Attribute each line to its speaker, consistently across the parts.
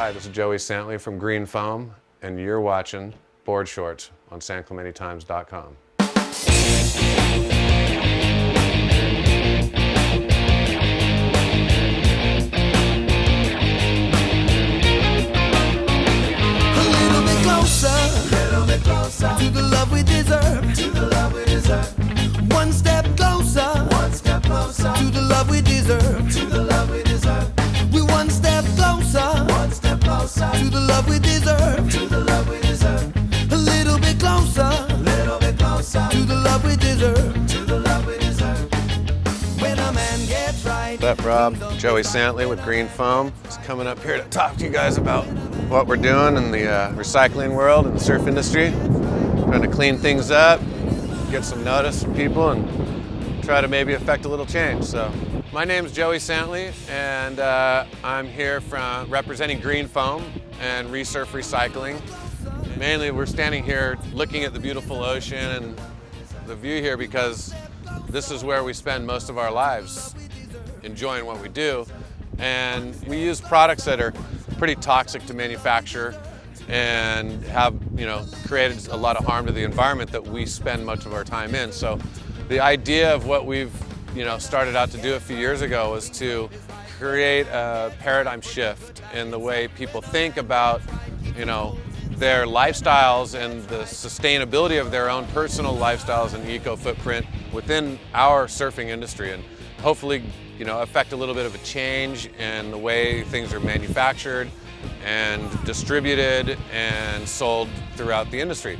Speaker 1: Hi, this is Joey Santley from Green Foam, and you're watching Board Shorts on SanClementeTimes.com.
Speaker 2: Little bit closer to the love we deserve. To the love we deserve. One step closer to the love we deserve. To the love we deserve. We're one step closer to the love we deserve. To the love we deserve. A little bit closer to the love we deserve. To the love we deserve. When a man gets right.
Speaker 1: What's up, Rob? Joey Santley with Green Foam. Just coming up here to talk to you guys about what we're doing in the recycling world and the surf industry. Trying to clean things up, get some notice from people, and try to maybe affect a little change. So, my name's Joey Santley, and I'm here from representing Green Foam and Resurf Recycling. Mainly, we're standing here looking at the beautiful ocean and the view here because this is where we spend most of our lives enjoying what we do. And we use products that are pretty toxic to manufacture and have, created a lot of harm to the environment that we spend much of our time in. So the idea of what we've, started out to do a few years ago was to create a paradigm shift in the way people think about, their lifestyles and the sustainability of their own personal lifestyles and eco footprint within our surfing industry, and hopefully, affect a little bit of a change in the way things are manufactured and distributed and sold throughout the industry.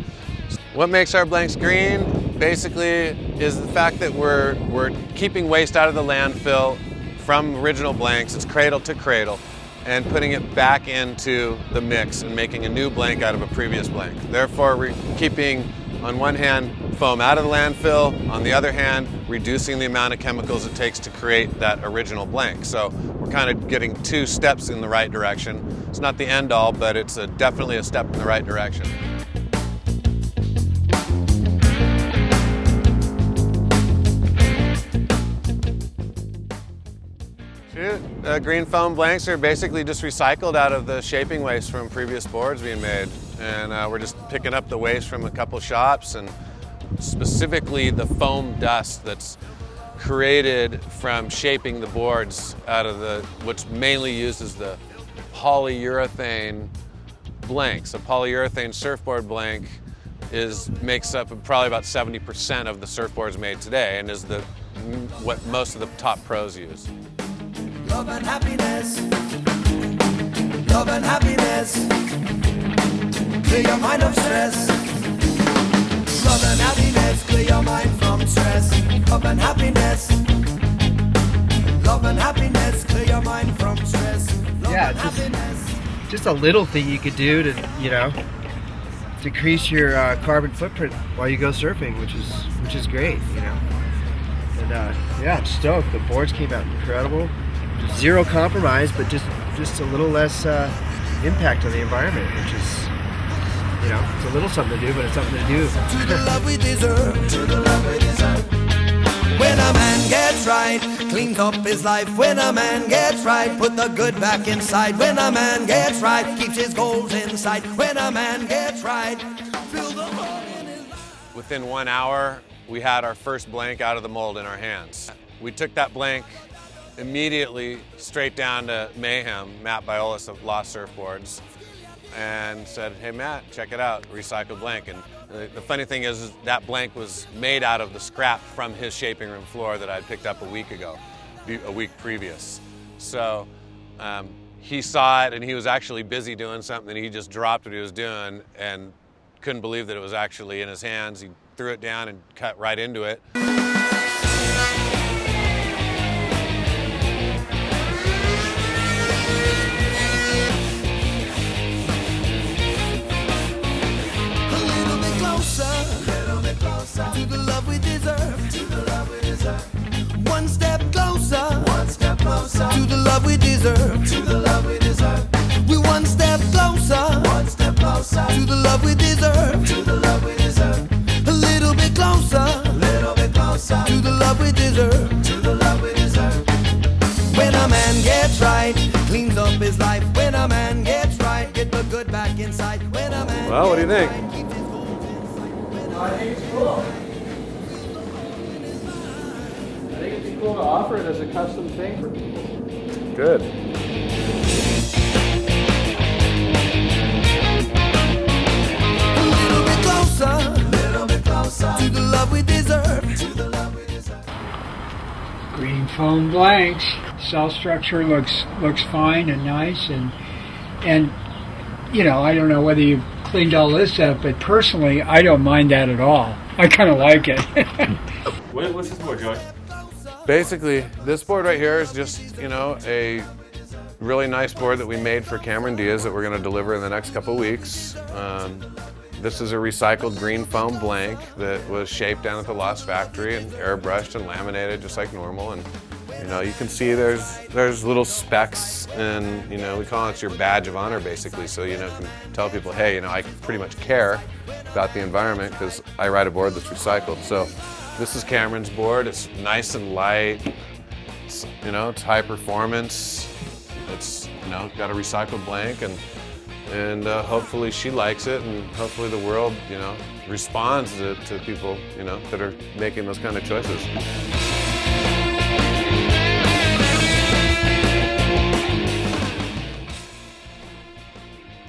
Speaker 1: What makes our blanks green basically is the fact that we're keeping waste out of the landfill from original blanks. It's cradle to cradle, and putting it back into the mix and making a new blank out of a previous blank. Therefore, we're keeping, on one hand, foam out of the landfill, on the other hand, reducing the amount of chemicals it takes to create that original blank. So we're kind of getting two steps in the right direction. It's not the end all, but it's definitely a step in the right direction. Green foam blanks are basically just recycled out of the shaping waste from previous boards being made. And we're just picking up the waste from a couple shops, and specifically the foam dust that's created from shaping the boards out of what's mainly used as the polyurethane blanks. A polyurethane surfboard blank makes up probably about 70% of the surfboards made today, and is what most of the top pros use.
Speaker 2: Love and happiness. Love and happiness. Clear your mind of stress. Love and happiness. Clear your mind from stress. Love and happiness. Love and happiness. Clear your mind from stress. Love and happiness.
Speaker 3: Just a little thing you could do to, decrease your carbon footprint while you go surfing, which is great, And yeah, I'm stoked. The boards came out incredible. Zero compromise, but just a little less impact on the environment, which is, it's a little something to do, but it's something to do.
Speaker 2: To the love we deserve, to the love we deserve. When a man gets right, cleans up his life. When a man gets right, put the good back inside. When a man gets right, keeps his goals inside. When a man gets right, fill the hole in his life.
Speaker 1: Within 1 hour, we had our first blank out of the mold in our hands. We took that blank immediately straight down to Mayhem, Matt Biolos of Lost Surfboards, and said, "Hey Matt, check it out, recycled blank." And the funny thing is that blank was made out of the scrap from his shaping room floor that I'd picked up a week previous. So he saw it, and he was actually busy doing something, and he just dropped what he was doing and couldn't believe that it was actually in his hands. He threw it down and cut right into it.
Speaker 2: To the love we deserve, to the love we deserve. One step closer to the love we deserve, to the love we deserve. We one step closer to the love we deserve, to the love we deserve. A little bit closer to the love we deserve, to the love we deserve. When a man gets right, cleans up his life. When a man gets right. word back inside when a man.
Speaker 1: Well, what do you think?
Speaker 4: I think it's cool. I think it'd be cool to offer it as a custom thing for people.
Speaker 1: Good.
Speaker 2: Little bit closer to the love we deserve.
Speaker 5: Green foam blanks. Cell structure looks fine and nice, and you know, I don't know whether you've cleaned all this up, but personally, I don't mind that at all. I kind of like it.
Speaker 4: What's this board, Joey?
Speaker 1: Basically, this board right here is just, you know, a really nice board that we made for Camron Diaz that we're going to deliver in the next couple weeks. This is a recycled green foam blank that was shaped down at the Lost factory and airbrushed and laminated just like normal. And you know, you can see there's little specks, and you know, we call it your badge of honor basically. So you know, can tell people, hey, you know, I pretty much care about the environment because I ride a board that's recycled. So this is Cameron's board. It's nice and light. It's, you know, it's high performance. It's, you know, got a recycled blank, and hopefully she likes it, and hopefully the world, you know, responds to people, you know, that are making those kind of choices.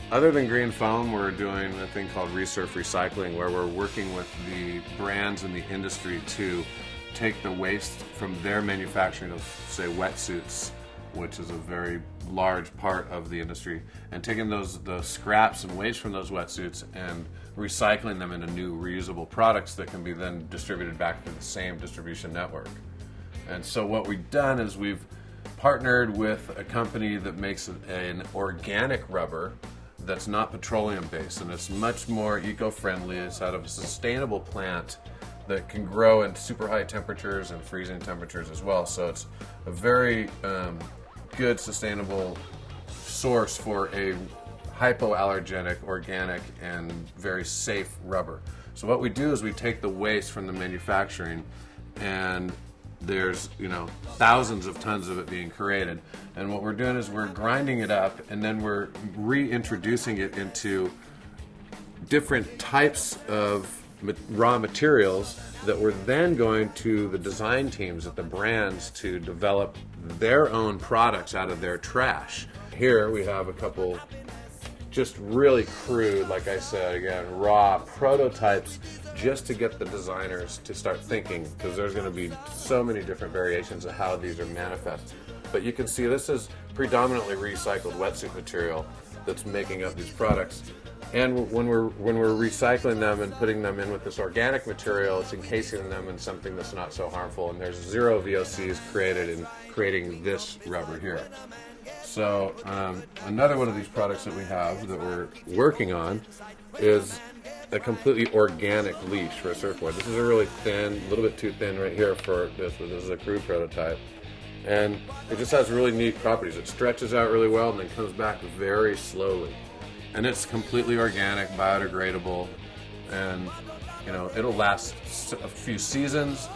Speaker 1: Other than green foam, we're doing a thing called Resurf Recycling, where we're working with the brands in the industry to take the waste from their manufacturing of, say, wetsuits, which is a very large part of the industry, and taking the scraps and waste from those wetsuits and recycling them into new reusable products that can be then distributed back to the same distribution network. And so what we've done is we've partnered with a company that makes an organic rubber that's not petroleum based, and it's much more eco-friendly. It's out of a sustainable plant that can grow in super high temperatures and freezing temperatures as well. So it's a very good sustainable source for a hypoallergenic, organic, and very safe rubber. So what we do is we take the waste from the manufacturing, and there's, you know, thousands of tons of it being created, and what we're doing is we're grinding it up, and then we're reintroducing it into different types of raw materials that we're then going to the design teams at the brands to develop their own products out of their trash. Here we have a couple just really crude, like I said, again, raw prototypes, just to get the designers to start thinking, because there's going to be so many different variations of how these are manifest. But you can see this is predominantly recycled wetsuit material that's making up these products. And when we're recycling them and putting them in with this organic material, it's encasing them in something that's not so harmful, and there's zero VOCs created in creating this rubber here. So another one of these products that we have that we're working on is a completely organic leash for a surfboard. This is a really thin, a little bit too thin right here for this, but this is a crude prototype. And it just has really neat properties. It stretches out really well and then comes back very slowly. And it's completely organic, biodegradable, and you know, it'll last a few seasons.